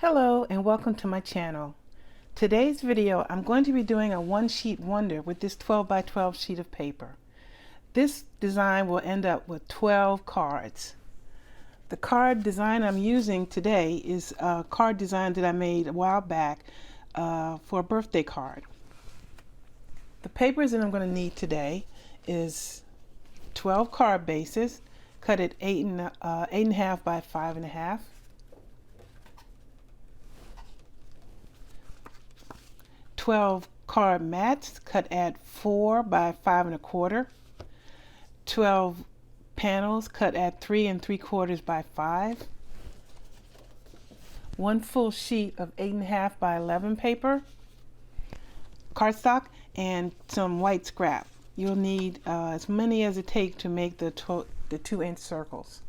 Hello and welcome to my channel. Today's video I'm going to be doing a one sheet wonder with this 12 by 12 sheet of paper. This design will end up with 12 cards. The card design I'm using today is a card design that I made a while back for a birthday card. The papers that I'm going to need today is 12 card bases cut at 8.5 by 5.5. 12 card mats cut at 4 by 5 1/4, 12 panels cut at 3 3/4 by 5, one full sheet of 8.5 by 11 paper, cardstock, and some white scrap. You'll need as many as it takes to make the 2-inch circles.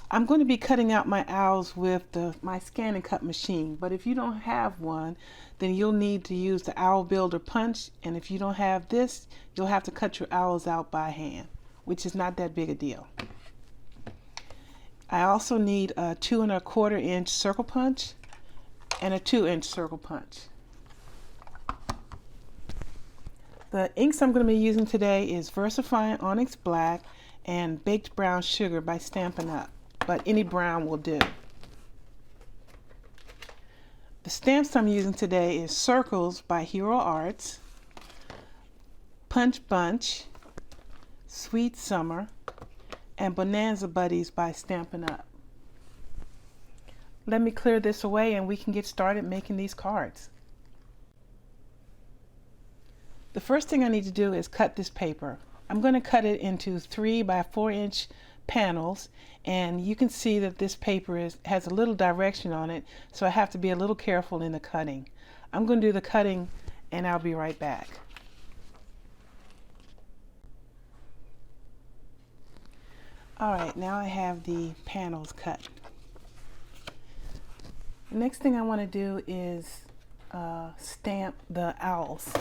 I'm going to be cutting out my owls with my scan and cut machine, but if you don't have one, then you'll need to use the Owl Builder punch, and if you don't have this, you'll have to cut your owls out by hand, which is not that big a deal. I also need a 2 1/4 inch circle punch and a 2-inch circle punch. The inks I'm going to be using today is Versafine Onyx Black and Baked Brown Sugar by Stampin Up, but any brown will do. The stamps I'm using today is Circles by Hero Arts, Punch Bunch, Sweet Summer, and Bonanza Buddies by Stampin Up. Let me clear this away and we can get started making these cards. The first thing I need to do is cut this paper. I'm going to cut it into 3 by 4 inch panels, and you can see that this paper has a little direction on it, so I have to be a little careful in the cutting. I'm going to do the cutting and I'll be right back. Alright, now I have the panels cut. The next thing I want to do is stamp the owls.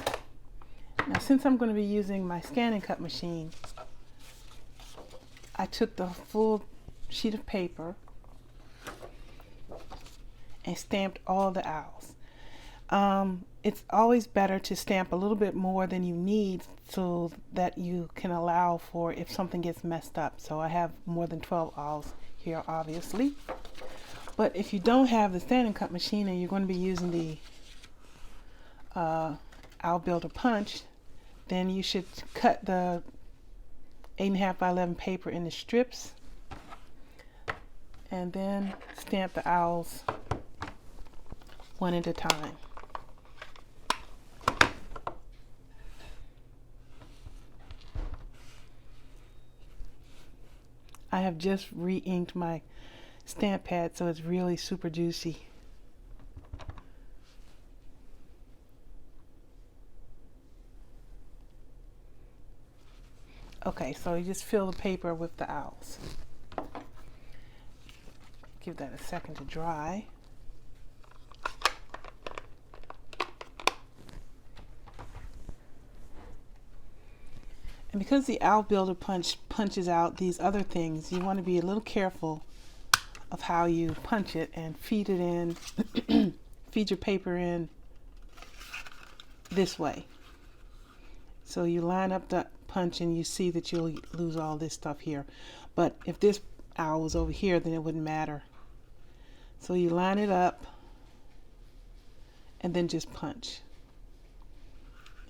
Now, since I'm going to be using my scan and cut machine, I took the full sheet of paper and stamped all the owls. It's always better to stamp a little bit more than you need so that you can allow for if something gets messed up. So I have more than 12 owls here, obviously. But if you don't have the scan and cut machine and you're going to be using the Owl Builder punch, then you should cut the 8.5 by 11 paper into strips and then stamp the owls one at a time. I have just re-inked my stamp pad, so it's really super juicy. Okay, so you just fill the paper with the owls. Give that a second to dry. And because the Owl Builder punches out these other things, you want to be a little careful of how you punch it and feed it in, feed your paper in this way. So you line up the punch and you see that you'll lose all this stuff here. But if this owl was over here, then it wouldn't matter. So you line it up and then just punch.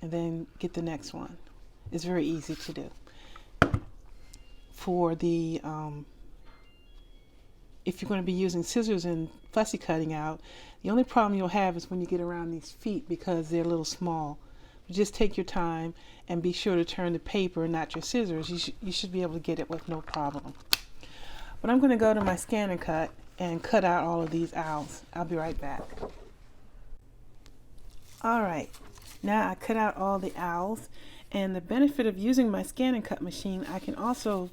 And then get the next one. It's very easy to do. For the, if you're going to be using scissors and fussy cutting out, the only problem you'll have is when you get around these feet because they're a little small. Just take your time and be sure to turn the paper, not your scissors. You should be able to get it with no problem. But I'm going to go to my scan and cut out all of these owls. I'll be right back. Alright, now I cut out all the owls, and the benefit of using my scan and cut machine, I can also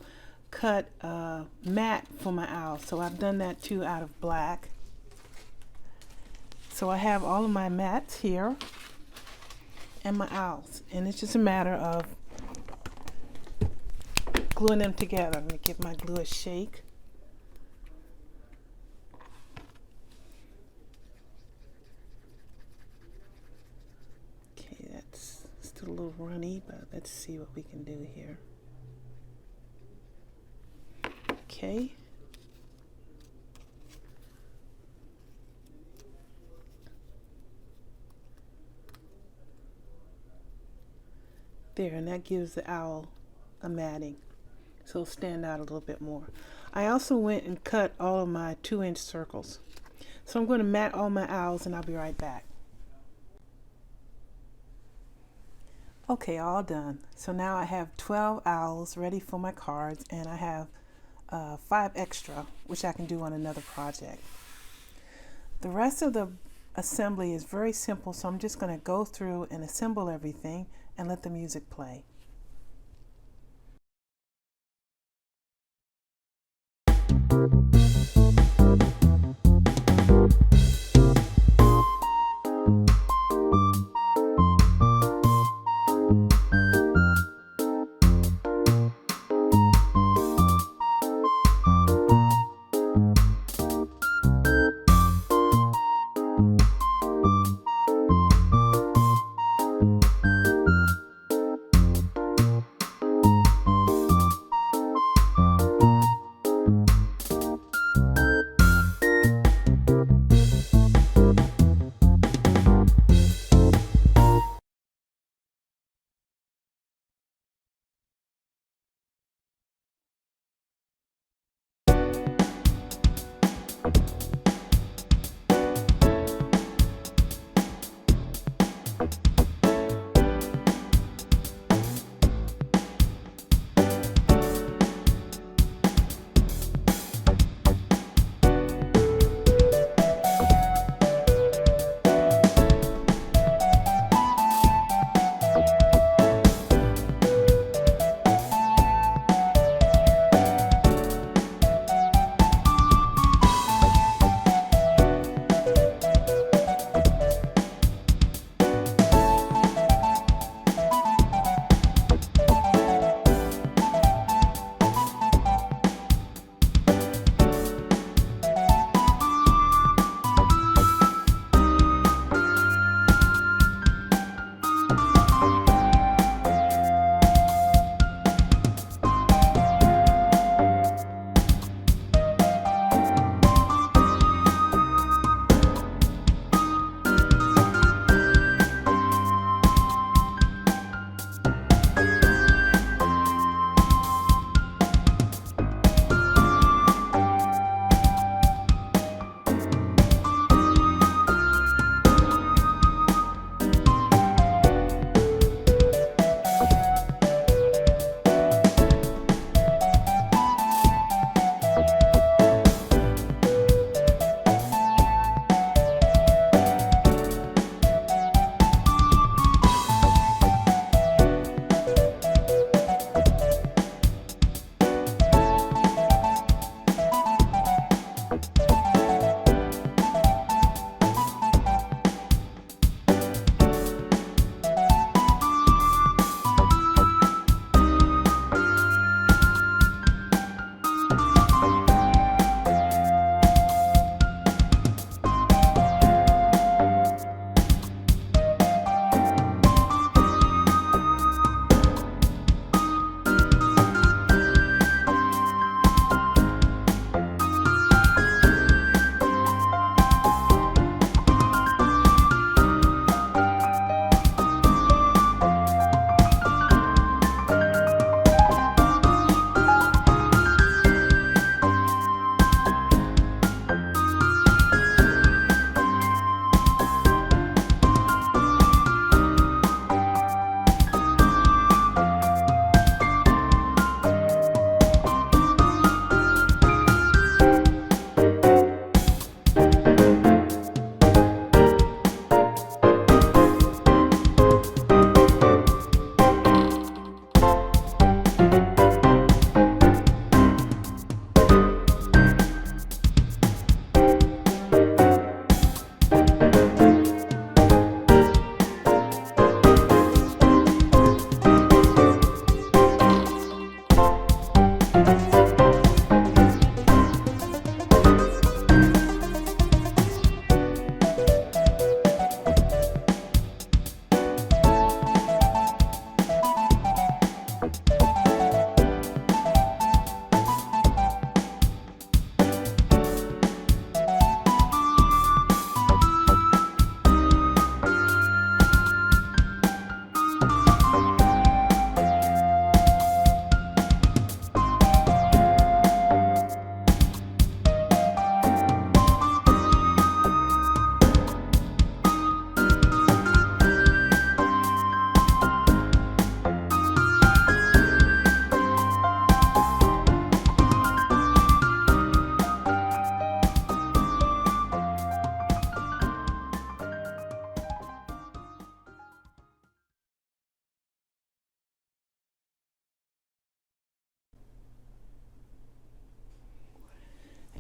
cut a mat for my owls. So I've done that too out of black. So I have all of my mats here and my owls, and it's just a matter of gluing them together. Let me give my glue a shake. little runny, but let's see what we can do here. Okay. There, and that gives the owl a matting, so it'll stand out a little bit more. I also went and cut all of my 2-inch circles. So I'm going to mat all my owls and I'll be right back. Okay, all done. So now I have 12 owls ready for my cards, and I have 5 extra, which I can do on another project. The rest of the assembly is very simple, so I'm just going to go through and assemble everything and let the music play.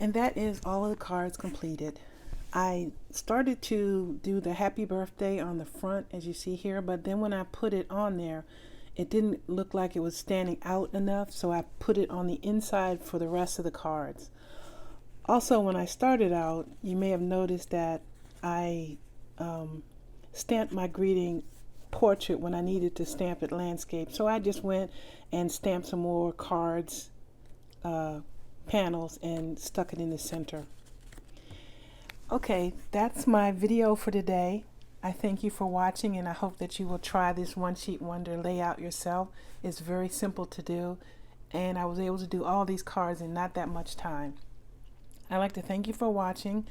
And that is all of the cards completed. I started to do the happy birthday on the front, as you see here, but then when I put it on there, it didn't look like it was standing out enough, so I put it on the inside for the rest of the cards. Also, when I started out, you may have noticed that I stamped my greeting portrait when I needed to stamp it landscape. So I just went and stamped some more cards, panels, and stuck it in the center. Okay, that's my video for today. I thank you for watching, and I hope that you will try this one sheet wonder layout yourself. It's very simple to do, and I was able to do all these cards in not that much time. I'd like to thank you for watching.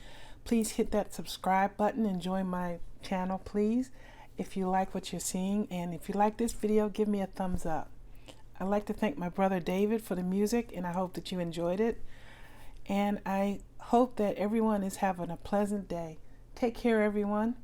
Please hit that subscribe button and join my channel, please, if you like what you're seeing. And if you like this video, give me a thumbs up. I'd like to thank my brother David for the music, and I hope that you enjoyed it. And I hope that everyone is having a pleasant day. Take care, everyone.